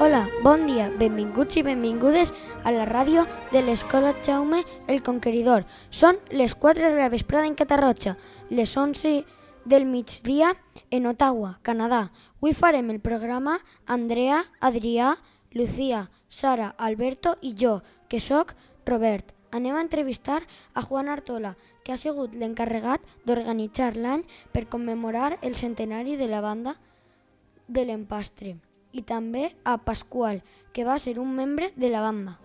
Hola, bon dia, benvinguts i benvingudes a la ràdio de l'Escola Jaume el Conqueridor. Són les 4 de la vesprada en Catarroja, les 11 del migdia en Ottawa, Canadà. Avui farem el programa Andrea, Adrià, Lucía, Sara, Alberto i jo, que sóc Robert. Anem a entrevistar a Juan Artola, que ha sigut l'encarregat d'organitzar l'any per commemorar el centenari de la banda de l'Empastre, i també a Pasqual, que va ser un membre de la banda.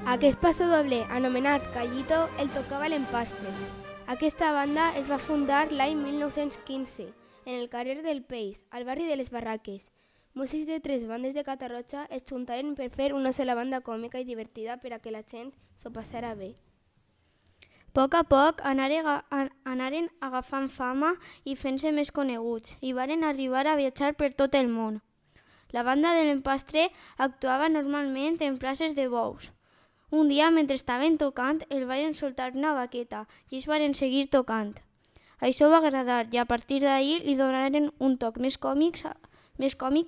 Aquest passadoble, anomenat Callito, el tocava l'Empastre. Aquesta banda es va fundar l'any 1915 en el carrer del Peix, al barri de les Barraques. Músics de 3 bandes de Catarroja es juntaren per fer una sola banda còmica i divertida per a que la gent s'ho passara bé. A poc anaren agafant fama i fent-se més coneguts i varen arribar a viatjar per tot el món. La banda de l'Empastre actuava normalment en places de bous. Un dia, mentre estaven tocant, el varen soltar una baqueta i es varen seguir tocant. Això va agradar i a partir d'ahir li donaren un toc més còmic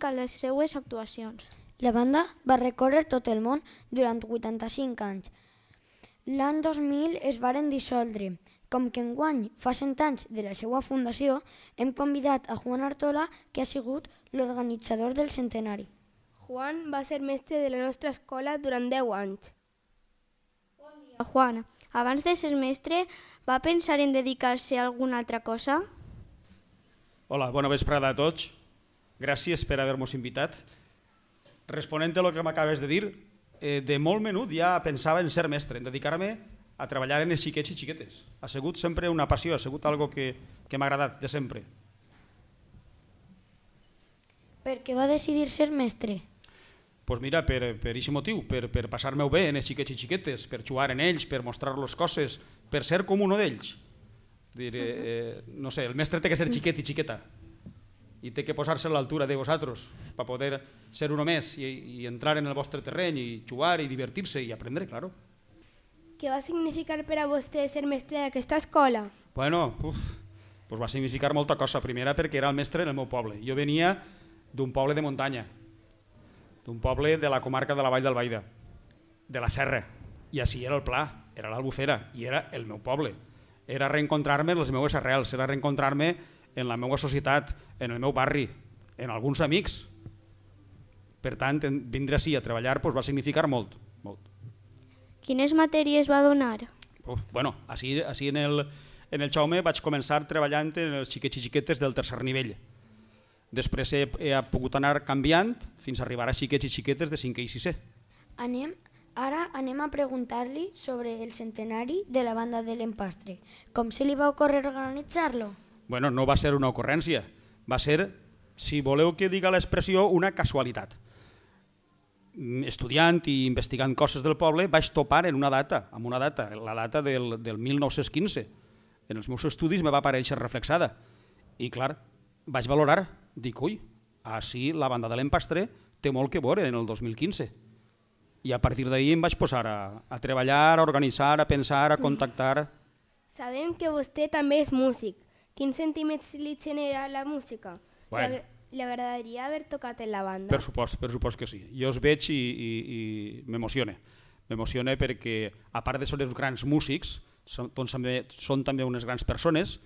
a les seues actuacions. La banda va recórrer tot el món durant 85 anys. L'any 2000 es varen dissoldre. Com que enguany fa 100 anys de la seva fundació, hem convidat a Juan Artola, que ha sigut l'organitzador del centenari. Juan va ser mestre de la nostra escola durant 10 anys. Juan, abans de ser mestre, va pensar en dedicar-se a alguna altra cosa? Hola, bona vesprada a tots. Gràcies per haver-nos invitat. Responent a el que m'acabes de dir, de molt menut ja pensava en ser mestre, en dedicar-me a treballar en els xiquets i xiquetes. Ha sigut sempre una passió, ha sigut algo que m'ha agradat de sempre. Per què va decidir ser mestre? Doncs mira, per aquest motiu, per passar-me-ho bé en els xiquets i xiquetes, per jugar en ells, per mostrar-los coses, per ser com un d'ells. No sé, el mestre té que ser xiquet i xiqueta i té que posar-se a l'altura de vosaltres per poder ser uno més i entrar en el vostre terreny i jugar i divertir-se i aprendre, claro. Què va significar per a vostè ser mestre d'aquesta escola? Bueno, va significar molta cosa. Primera perquè era el mestre en el meu poble. Jo venia d'un poble de muntanya, d'un poble de la comarca de la Vall d'Albaida, de la Serra, i així era el Pla, era l'Albufera, i era el meu poble. Era reencontrar-me en les meves arrels, era reencontrar-me en la meva societat, en el meu barri, en alguns amics. Per tant, vindre així a treballar va significar molt. Quines matèries va donar? Bueno, així en el Jaume vaig començar treballant en els xiquets i xiquetes del tercer nivell. Després he pogut anar canviant fins a arribar a xiquets i xiquetes de 5è i 6è. Ara anem a preguntar-li sobre el centenari de la banda de l'Empastre. Com se li va ocórrer organitzar-lo? Bueno, no va ser una ocurrència, va ser, si voleu que diga l'expressió, una casualitat. Estudiant i investigant coses del poble vaig topar en una data, la data del 1915. En els meus estudis me va aparèixer reflexada i clar, vaig valorar, dic, ui, així la banda de l'Empastre té molt que veure en el 2015. I a partir d'ahir em vaig posar a treballar, a organitzar, a pensar, a contactar. Sabem que vostè també és músic. Quins sentiments li genera la música? Li agradaria haver tocat en la banda? Per supost que sí. Jo els veig i m'emociona. M'emociona perquè, a part de ser uns grans músics, són també unes grans persones,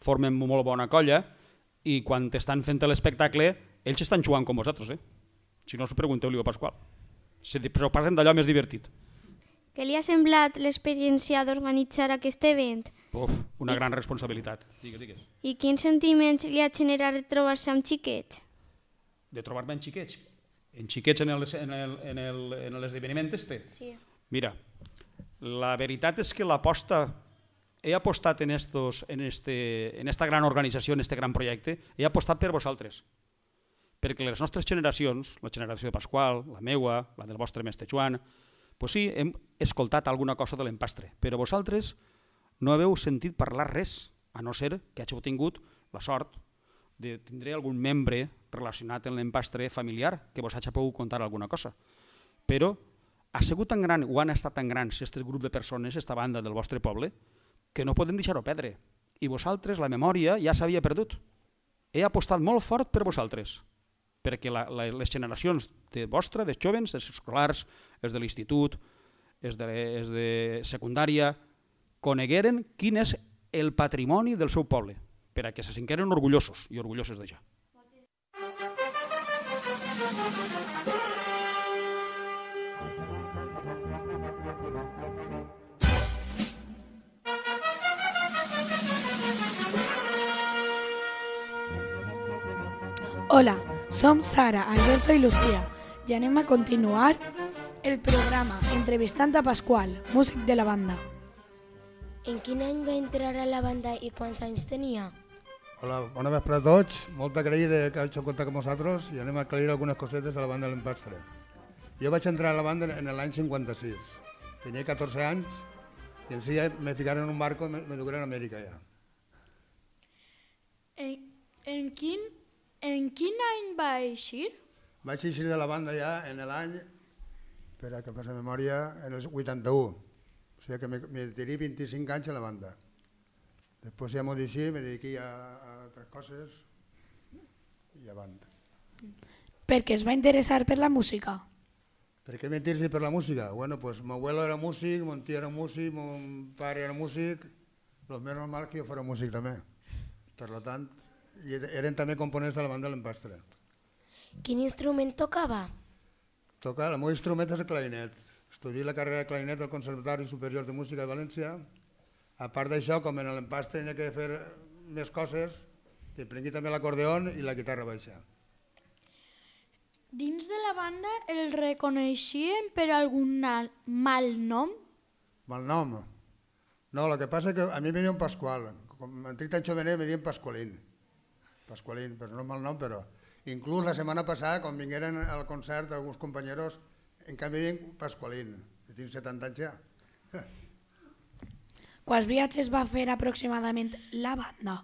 formen molt bona colla i quan estan fent l'espectacle, ells estan jugant com vosaltres. Si no, pregunteu-li a Pasqual. Se passen d'allò més divertit. Què li ha semblat l'experiència d'organitzar aquest event? Una gran responsabilitat. Digues. I quins sentiments li ha generat trobar-se amb xiquets? De trobar-me amb xiquets? En xiquets en l'esdeveniment este? Sí. Mira, la veritat és que he apostat en esta gran organització, en este gran projecte, he apostat per vosaltres. Perquè les nostres generacions, la generació de Pasqual, la meua, la del vostre mestre Joan, sí, hem escoltat alguna cosa de l'Empastre, però vosaltres no haveu sentit parlar res, a no ser que hàgiu tingut la sort de tindre algun membre relacionat amb l'Empastre familiar que vos hagi pogut contar alguna cosa. Però ha sigut tan gran, o han estat tan grans, aquest grup de persones, aquesta banda del vostre poble, que no podem deixar-ho perdre. I vosaltres, la memòria, ja s'havia perdut. He apostat molt fort per vosaltres, perquè les generacions de vostra, dels jovens, dels escolars, els de l'institut, els de secundària, conegueren quin és el patrimoni del seu poble, per a que se sentigueren orgullosos i orgulloses d'això. Hola, som Sara, Alberto i Lucía i anem a continuar el programa entrevistant a Pasqual, músic de la banda. En quin any va entrar a la banda i quants anys tenia? Hola, bona vespre a tots. Molt agraït que hagi contactat amb vosaltres i anem a aclarir algunes cosetes de la banda de l'Empastre. Jo vaig entrar a la banda en l'any 56. Tenia 14 anys i en si ja me ficaron en un barco i me dugueren a Amèrica ja. En quin any va eixir? Vaig eixir de la banda ja en l'any, espera que passa memòria, en el 81. O sigui que me tiré 25 anys a la banda. Després ja m'ho deixé, me dediqué a altres coses i avant. Per què es va interessar per la música? ¿Per qué mentirse per la música? Bueno, pues mi abuelo era músic, mon tío era músic, mon pare era músic, lo més normal que jo fos músic també. Per tant, eren també components de la banda de l'Empastre. Quin instrument tocava? Toca, el meu instrument és el clarinet. Estudié la carrera de clarinet al Conservatori Superior de Música de València. A part d'això, com en l'Empastre n'hi ha que fer més coses, t'aprengui també l'acordeon i la guitarra baixa. Dins de la banda el reconeixien per algun mal nom? Mal nom? No, el que passa és que a mi me diuen Pasqual. Com m'entric tan jovenet me diuen Pasqualín. Pasqualín, però no mal nom, però... Inclús la setmana passada, quan vingueren al concert alguns companyeros, en canvi diuen Pasqualín. Tinc 70 anys ja. Quants viatges va fer aproximadament la banda?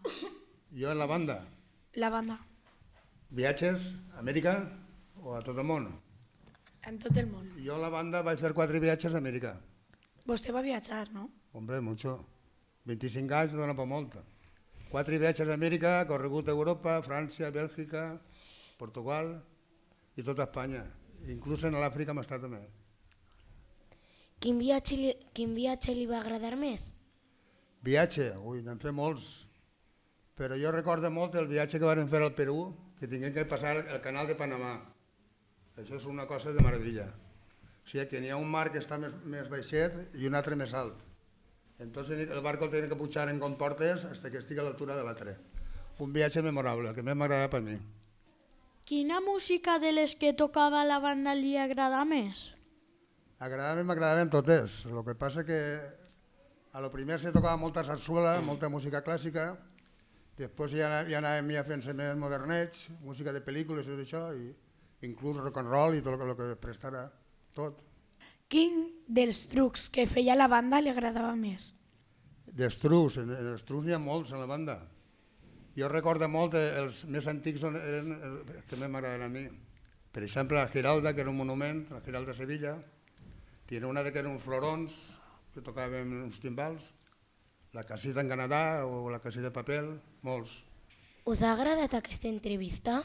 Jo en la banda? La banda. Viatges a Amèrica o a tot el món? En tot el món. Jo en la banda vaig fer 4 viatges a Amèrica. Vostè va viatjar, no? Hombre, mucho. 25 anys dona per molt. 4 viatges a Amèrica, corregut a Europa, França, Bèlgica, Portugal i tota Espanya. Inclús en l'Àfrica hem estat també. Quin viatge li va agradar més? Viatge? Ui, n'hem fet molts. Però jo recordo molt el viatge que vam fer al Perú, que tinguem que passar el canal de Panamà. Això és una cosa de meravella. O sigui que n'hi ha un mar que està més baixet i un altre més alt. Entonces el barco el tenen que pujar en comportes fins que estigui a l'altura de l'altre. Un viatge memorable, el que més m'agrada per mi. Quina música de les que tocava la banda li agrada més? M'agradaven totes. El que passa que a lo primer se tocava molta sarsuela, molta música clàssica, després ja anàvem ja fent-se més modernets, música de pel·lícules i tot això, i inclús rock and roll i tot el que prestara, tot. Quin dels trucs que feia la banda li agradava més? Dels trucs, en els trucs n'hi ha molts en la banda. Jo recordo molt els més antics eren els que més m'agraden a mi. Per exemple, la Giralda, que era un monument, la Giralda de Sevilla, tenia una que eren uns florons, que tocaven uns timbals, la casita en Canadà o la casita de paper, molts. Us ha agradat aquesta entrevista?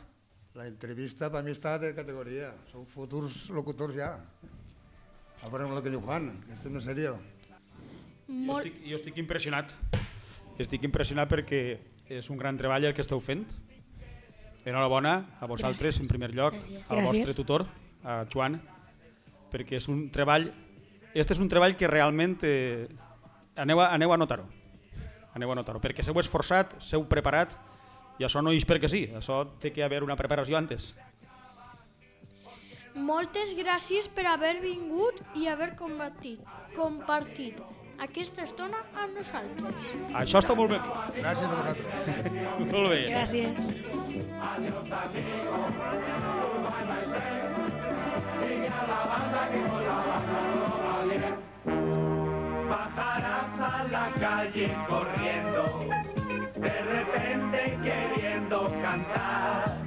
La entrevista per mi està de categoria, són futurs locutors ja. A veure el que diu Juan, estem en sèrio. Jo estic impressionat. Estic impressionat perquè és un gran treball el que esteu fent. Enhorabona a vosaltres, en primer lloc, al vostre tutor, a Joan, perquè és un treball... Este és un treball que realment aneu a notar-ho. Aneu a notar-ho, perquè s'heu esforçat, s'heu preparat, i això no és perquè sí, això té que haver una preparació antes. Moltes gràcies per haver vingut i haver compartit aquesta estona amb nosaltres. Això està molt bé. Gràcies a vosaltres. Molt bé. Gràcies. Bajarás a la calle corriendo, de repente queriendo cantar,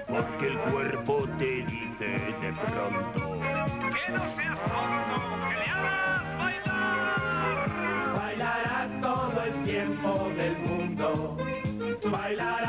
porque el cuerpo te dice de pronto que no seas sordo, que le hagas bailar. Bailarás todo el tiempo del mundo, bailarás